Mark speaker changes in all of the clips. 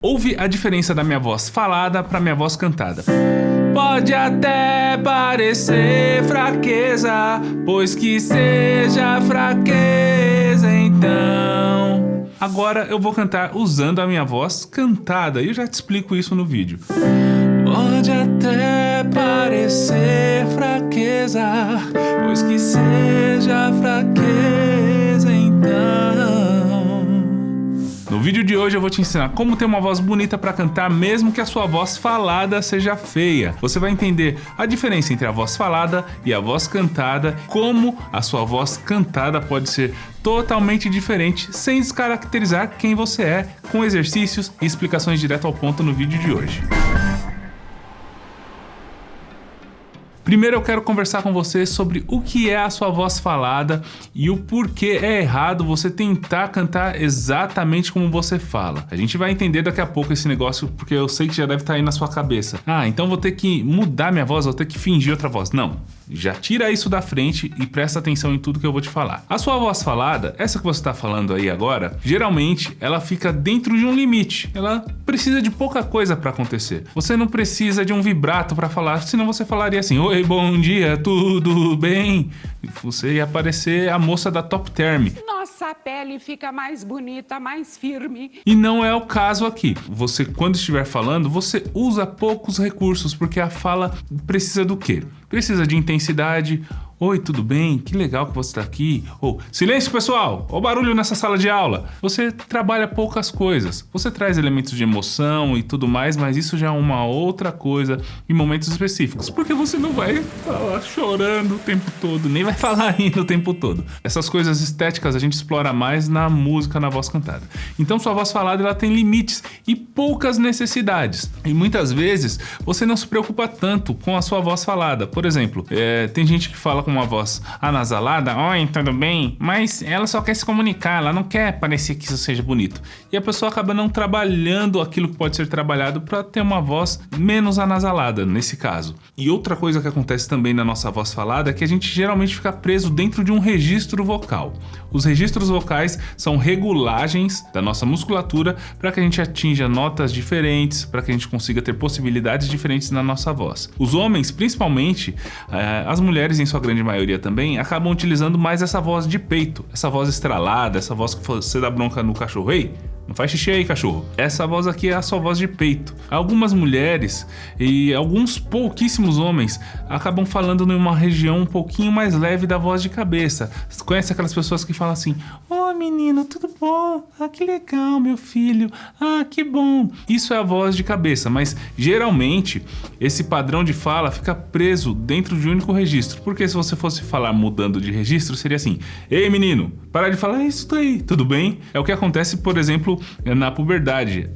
Speaker 1: Ouve a diferença da minha voz falada para minha voz cantada. Pode até parecer fraqueza, pois que seja fraqueza então. Agora eu vou cantar usando a minha voz cantada e eu já te explico isso no vídeo. Pode até parecer fraqueza, pois que seja fraqueza então. No vídeo de hoje eu vou te ensinar como ter uma voz bonita para cantar mesmo que a sua voz falada seja feia. Você vai entender a diferença entre a voz falada e a voz cantada, como a sua voz cantada pode ser totalmente diferente sem descaracterizar quem você é, com exercícios e explicações direto ao ponto no vídeo de hoje. Primeiro eu quero conversar com você sobre o que é a sua voz falada e o porquê é errado você tentar cantar exatamente como você fala. A gente vai entender daqui a pouco esse negócio porque eu sei que já deve estar aí na sua cabeça. Ah, então vou ter que mudar minha voz, vou ter que fingir outra voz. Não, já tira isso da frente e presta atenção em tudo que eu vou te falar. A sua voz falada, essa que você está falando aí agora, geralmente ela fica dentro de um limite. Ela precisa de pouca coisa para acontecer. Você não precisa de um vibrato para falar, senão você falaria assim: oi, bom dia, tudo bem? Você ia parecer a moça da Top Term.
Speaker 2: Nossa pele fica mais bonita, mais firme.
Speaker 1: E não é o caso aqui. Você, quando estiver falando, você usa poucos recursos, porque a fala precisa do quê? Precisa de intensidade. Oi, tudo bem? Que legal que você está aqui. Ou, silêncio pessoal! Olha o barulho nessa sala de aula. Você trabalha poucas coisas. Você traz elementos de emoção e tudo mais, mas isso já é uma outra coisa em momentos específicos. Porque você não vai falar chorando o tempo todo, nem vai falar rindo o tempo todo. Essas coisas estéticas a gente explora mais na música, na voz cantada. Então sua voz falada ela tem limites e poucas necessidades. E muitas vezes você não se preocupa tanto com a sua voz falada. Por exemplo, tem gente que fala com uma voz anasalada, oi, tudo bem? Mas ela só quer se comunicar, ela não quer parecer que isso seja bonito. E a pessoa acaba não trabalhando aquilo que pode ser trabalhado para ter uma voz menos anasalada, nesse caso. E outra coisa que acontece também na nossa voz falada é que a gente geralmente fica preso dentro de um registro vocal. Os registros vocais são regulagens da nossa musculatura para que a gente atinja notas diferentes, para que a gente consiga ter possibilidades diferentes na nossa voz. Os homens, principalmente, as mulheres em sua grande maioria também, acabam utilizando mais essa voz de peito, essa voz estralada, essa voz que você dá bronca no cachorro. Ei, não faz xixi aí, cachorro. Essa voz aqui é a sua voz de peito. Algumas mulheres e alguns pouquíssimos homens acabam falando numa região um pouquinho mais leve da voz de cabeça. Você conhece aquelas pessoas que falam assim: ô menino, tudo bom? Ah, que legal, meu filho. Ah, que bom. Isso é a voz de cabeça, mas geralmente esse padrão de fala fica preso dentro de um único registro. Porque se você fosse falar mudando de registro, seria assim: ei menino, para de falar isso daí, tudo bem? É o que acontece, por exemplo, na puberdade.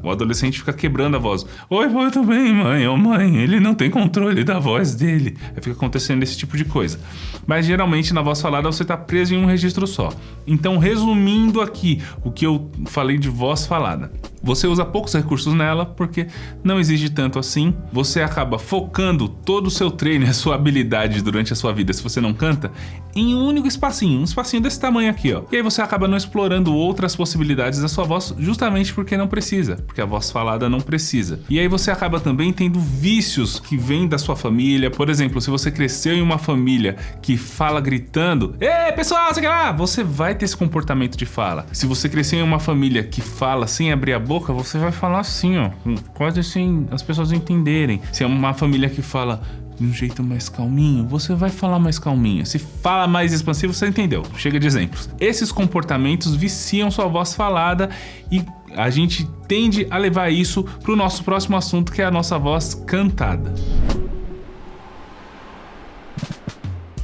Speaker 1: O adolescente fica quebrando a voz. Oi, eu tô bem, mãe. Ô mãe, ele não tem controle da voz dele. Aí fica acontecendo esse tipo de coisa. Mas geralmente na voz falada você tá preso em um registro só. Então, resumindo aqui o que eu falei de voz falada. Você usa poucos recursos nela porque não exige tanto assim. Você acaba focando todo o seu treino e a sua habilidade durante a sua vida, se você não canta, em um único espacinho, um espacinho desse tamanho aqui, ó. E aí você acaba não explorando outras possibilidades da sua voz justamente porque não precisa, porque a voz falada não precisa. E aí você acaba também tendo vícios que vêm da sua família. Por exemplo, se você cresceu em uma família que fala gritando, ei pessoal, você vai ter esse comportamento de fala. Se você cresceu em uma família que fala sem abrir a boca, você vai falar assim, ó, quase sem as pessoas entenderem. Se é uma família que fala de um jeito mais calminho, você vai falar mais calminho. Se fala mais expansivo, você entendeu. Chega de exemplos. Esses comportamentos viciam sua voz falada e a gente tende a levar isso para o nosso próximo assunto, que é a nossa voz cantada.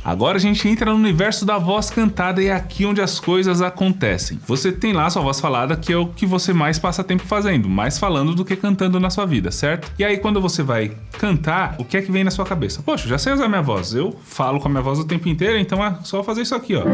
Speaker 1: Agora a gente entra no universo da voz cantada e é aqui onde as coisas acontecem. Você tem lá a sua voz falada, que é o que você mais passa tempo fazendo, mais falando do que cantando na sua vida, certo? E aí quando você vai cantar, o que é que vem na sua cabeça? Poxa, já sei usar minha voz, eu falo com a minha voz o tempo inteiro, então é só fazer isso aqui, ó.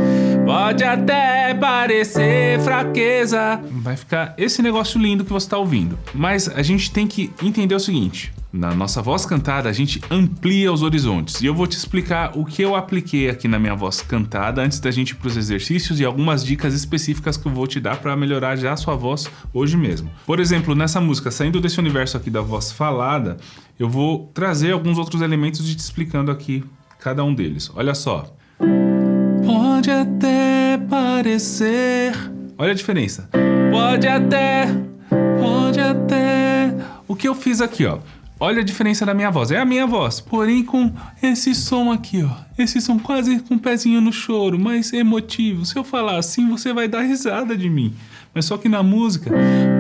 Speaker 1: Pode até parecer fraqueza. Vai ficar esse negócio lindo que você tá ouvindo. Mas a gente tem que entender o seguinte: Na nossa voz cantada, a gente amplia os horizontes. E eu vou te explicar o que eu apliquei aqui na minha voz cantada antes da gente ir para os exercícios e algumas dicas específicas que eu vou te dar para melhorar já a sua voz hoje mesmo. Por exemplo, nessa música, saindo desse universo aqui da voz falada, eu vou trazer alguns outros elementos e te explicando aqui cada um deles. Olha só. Pode até parecer... Olha a diferença. Pode até... O que eu fiz aqui, ó? Olha a diferença da minha voz. É a minha voz, porém com esse som aqui, ó. Esse som quase com um pezinho no choro, mas emotivo. Se eu falar assim, você vai dar risada de mim. Mas só que na música,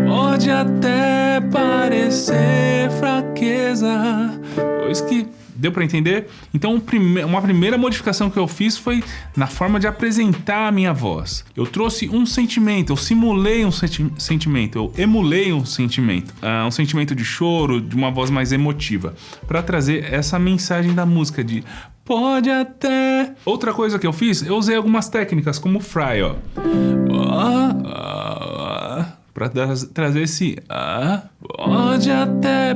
Speaker 1: pode até parecer fraqueza. Pois que... Deu pra entender? Então, uma primeira modificação que eu fiz foi na forma de apresentar a minha voz. Eu trouxe um sentimento, eu simulei um sentimento, eu emulei um sentimento de choro, de uma voz mais emotiva, pra trazer essa mensagem da música de pode até... Outra coisa que eu fiz, eu usei algumas técnicas como o fry, ó. Pra trazer esse pode até...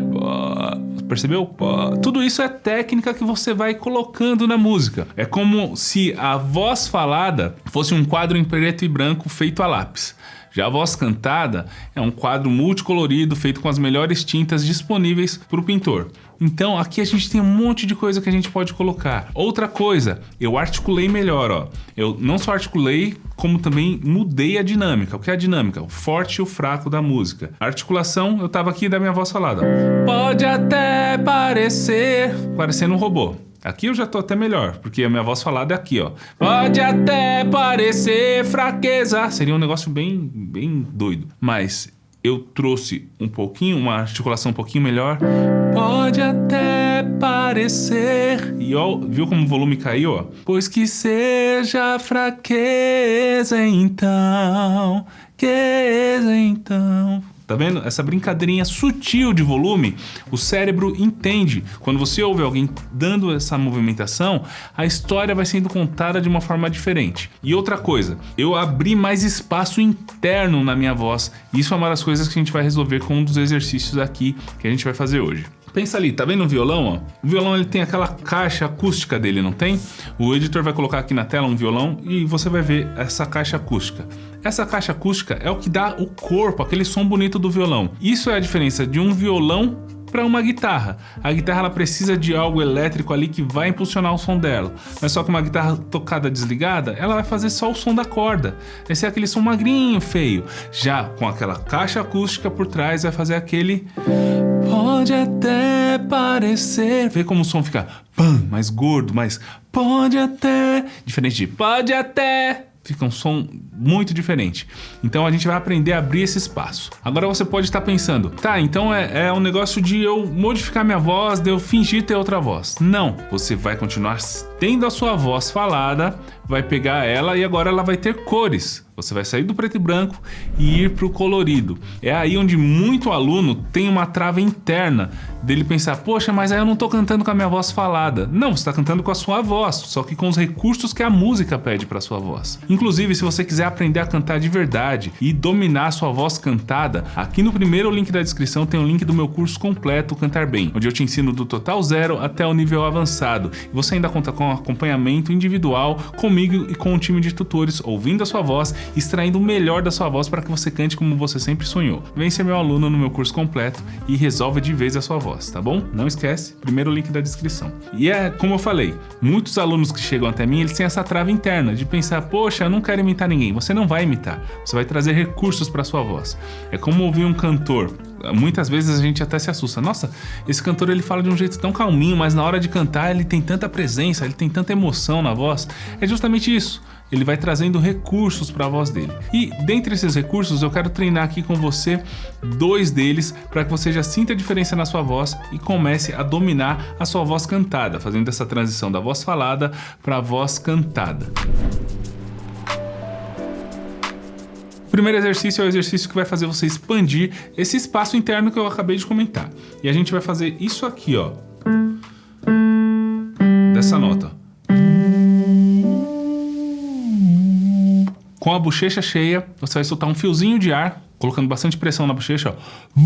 Speaker 1: Percebeu? Tudo isso é técnica que você vai colocando na música. É como se a voz falada fosse um quadro em preto e branco feito a lápis. Já a voz cantada é um quadro multicolorido feito com as melhores tintas disponíveis para o pintor. Então aqui a gente tem um monte de coisa que a gente pode colocar. Outra coisa, eu articulei melhor, ó. Eu não só articulei, como também mudei a dinâmica. O que é a dinâmica? O forte e o fraco da música. A articulação, eu tava aqui da minha voz falada. Pode até parecendo um robô. Aqui eu já tô até melhor, porque a minha voz falada é aqui, ó. Pode até parecer fraqueza. Seria um negócio bem doido. Mas eu trouxe um pouquinho, uma articulação um pouquinho melhor. Pode até parecer... E ó, viu como o volume caiu, ó? Pois que seja fraqueza então, Tá vendo? Essa brincadeirinha sutil de volume, o cérebro entende. Quando você ouve alguém dando essa movimentação, a história vai sendo contada de uma forma diferente. E outra coisa, eu abri mais espaço interno na minha voz. Isso é uma das coisas que a gente vai resolver com um dos exercícios aqui que a gente vai fazer hoje. Pensa ali, tá vendo o violão, ó? O violão, ele tem aquela caixa acústica dele, não tem? O editor vai colocar aqui na tela um violão e você vai ver essa caixa acústica. Essa caixa acústica é o que dá o corpo, aquele som bonito do violão. Isso é a diferença de um violão para uma guitarra. A guitarra, ela precisa de algo elétrico ali que vai impulsionar o som dela. Mas só que uma guitarra tocada desligada, ela vai fazer só o som da corda. Esse é aquele som magrinho, feio. Já com aquela caixa acústica por trás, vai fazer aquele... Pode até parecer... Vê como o som fica mais gordo, mas pode até... Diferente de pode até... Fica um som muito diferente. Então a gente vai aprender a abrir esse espaço. Agora você pode estar pensando, tá, então é um negócio de eu modificar minha voz, de eu fingir ter outra voz. Não, você vai continuar tendo a sua voz falada, vai pegar ela e agora ela vai ter cores. Você vai sair do preto e branco e ir pro colorido. É aí onde muito aluno tem uma trava interna dele pensar, poxa, mas aí eu não tô cantando com a minha voz falada. Não, você tá cantando com a sua voz, só que com os recursos que a música pede pra sua voz. Inclusive, se você quiser aprender a cantar de verdade e dominar a sua voz cantada, aqui no primeiro link da descrição tem um link do meu curso completo Cantar Bem, onde eu te ensino do total 0 até o nível avançado. E você ainda conta com acompanhamento individual comigo e com um time de tutores, ouvindo a sua voz, extraindo o melhor da sua voz para que você cante como você sempre sonhou. Vem ser meu aluno no meu curso completo e resolve de vez a sua voz, tá bom? Não esquece, primeiro link da descrição. E é como eu falei, muitos alunos que chegam até mim, eles têm essa trava interna de pensar, poxa, eu não quero imitar ninguém. Você não vai imitar, você vai trazer recursos para sua voz. É como ouvir um cantor. Muitas vezes a gente até se assusta. Nossa, esse cantor, ele fala de um jeito tão calminho, mas na hora de cantar ele tem tanta presença, ele tem tanta emoção na voz. É justamente isso. Ele vai trazendo recursos para a voz dele. E dentre esses recursos eu quero treinar aqui com você 2 deles para que você já sinta a diferença na sua voz e comece a dominar a sua voz cantada, fazendo essa transição da voz falada para a voz cantada. O primeiro exercício é o exercício que vai fazer você expandir esse espaço interno que eu acabei de comentar. E a gente vai fazer isso aqui, ó. Dessa nota. Com a bochecha cheia, você vai soltar um fiozinho de ar, colocando bastante pressão na bochecha, ó.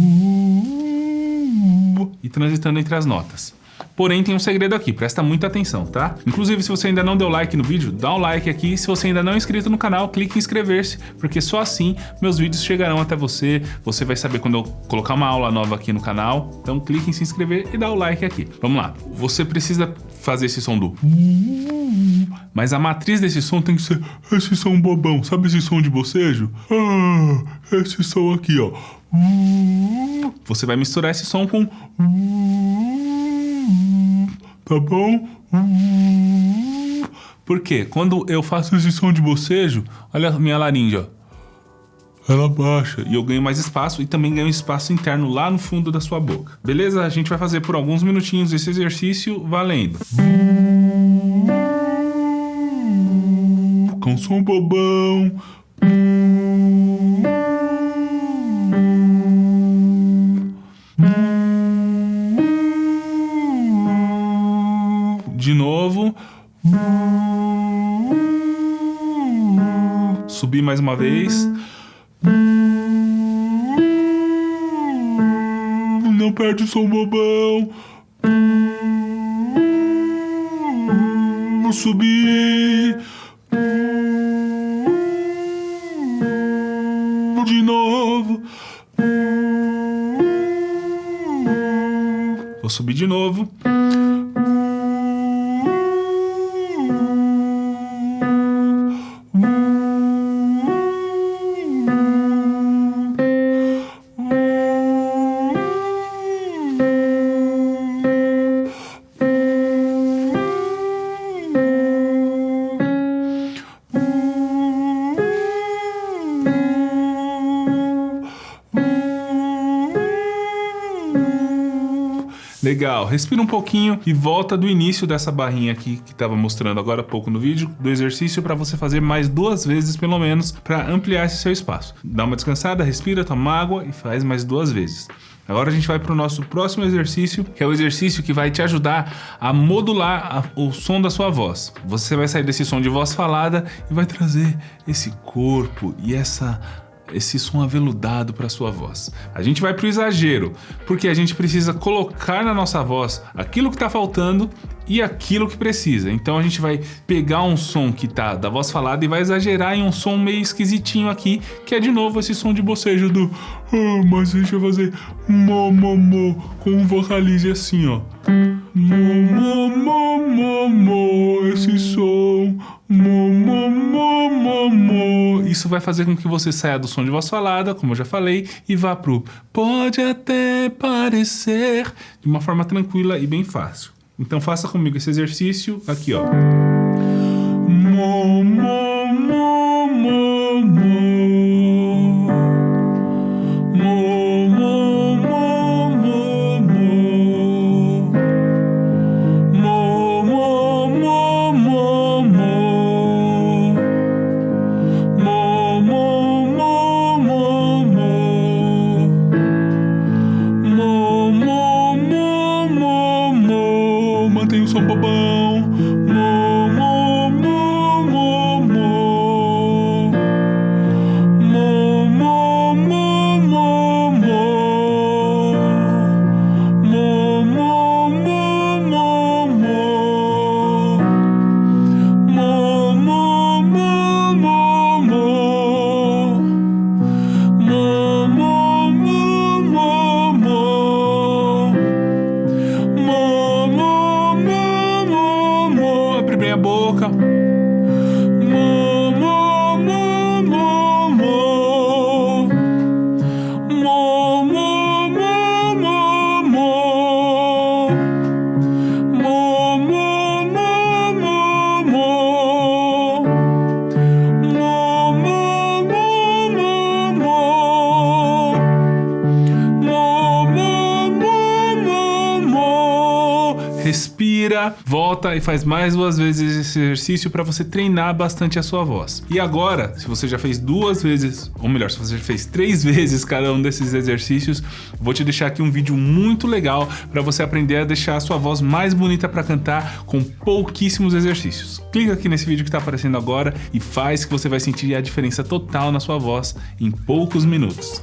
Speaker 1: E transitando entre as notas. Porém, tem um segredo aqui, presta muita atenção, tá? Inclusive, se você ainda não deu like no vídeo, dá um like aqui. Se você ainda não é inscrito no canal, clique em inscrever-se, porque só assim meus vídeos chegarão até você. Você vai saber quando eu colocar uma aula nova aqui no canal. Então, clique em se inscrever e dá o like aqui. Vamos lá. Você precisa fazer esse som do... Mas a matriz desse som tem que ser esse som bobão. Sabe esse som de bocejo? Esse som aqui, ó. Você vai misturar esse som com... Tá bom? Por quê? Quando eu faço esse som de bocejo, olha a minha laringe, ó. Ela baixa e eu ganho mais espaço e também ganho espaço interno lá no fundo da sua boca. Beleza? A gente vai fazer por alguns minutinhos esse exercício valendo. Com som bobão. De novo. Subir mais uma vez. Não perde o som bobão. Subir. De novo. Vou subir de novo. Legal, respira um pouquinho e volta do início dessa barrinha aqui que estava mostrando agora há pouco no vídeo do exercício para você fazer mais 2 vezes pelo menos para ampliar esse seu espaço. Dá uma descansada, respira, toma água e faz mais 2 vezes. Agora a gente vai para o nosso próximo exercício, que é o exercício que vai te ajudar a modular o som da sua voz. Você vai sair desse som de voz falada e vai trazer esse corpo e esse som aveludado para sua voz. A gente vai pro exagero, porque a gente precisa colocar na nossa voz aquilo que tá faltando e aquilo que precisa. Então a gente vai pegar um som que tá da voz falada e vai exagerar em um som meio esquisitinho aqui, que é de novo esse som de bocejo do mas a gente vai fazer mo mo mo com um vocalize assim, ó. Mo mo mo mo mo, esse som mo mo mo mo mo. Isso vai fazer com que você saia do som de voz falada, como eu já falei, e vá pro pode até parecer de uma forma tranquila e bem fácil. Então faça comigo esse exercício aqui, ó. Mo mo mo mo mo. Mantém o som bobão. Mo, mo, mo, mo, mo. Mo, mo, mo, mo, mo. Mo, mo, mo, mo, mo. Mo, mo, mo, mo, mo. Mo, mo, mo, mo, mo. Abre bem a boca. Mo, mo, mo, mo, mo. Mo, mo, mo, mo, mo. Mo, mo, mo, mo, mo. Mo, mo, mo, mo, mo. Mo, mo, mo, mo. Respira, volta e faz mais 2 vezes esse exercício para você treinar bastante a sua voz. E agora, se você já fez 2 vezes, ou melhor, se você já fez 3 vezes cada um desses exercícios, vou te deixar aqui um vídeo muito legal para você aprender a deixar a sua voz mais bonita para cantar com pouquíssimos exercícios. Clica aqui nesse vídeo que está aparecendo agora e faz que você vai sentir a diferença total na sua voz em poucos minutos.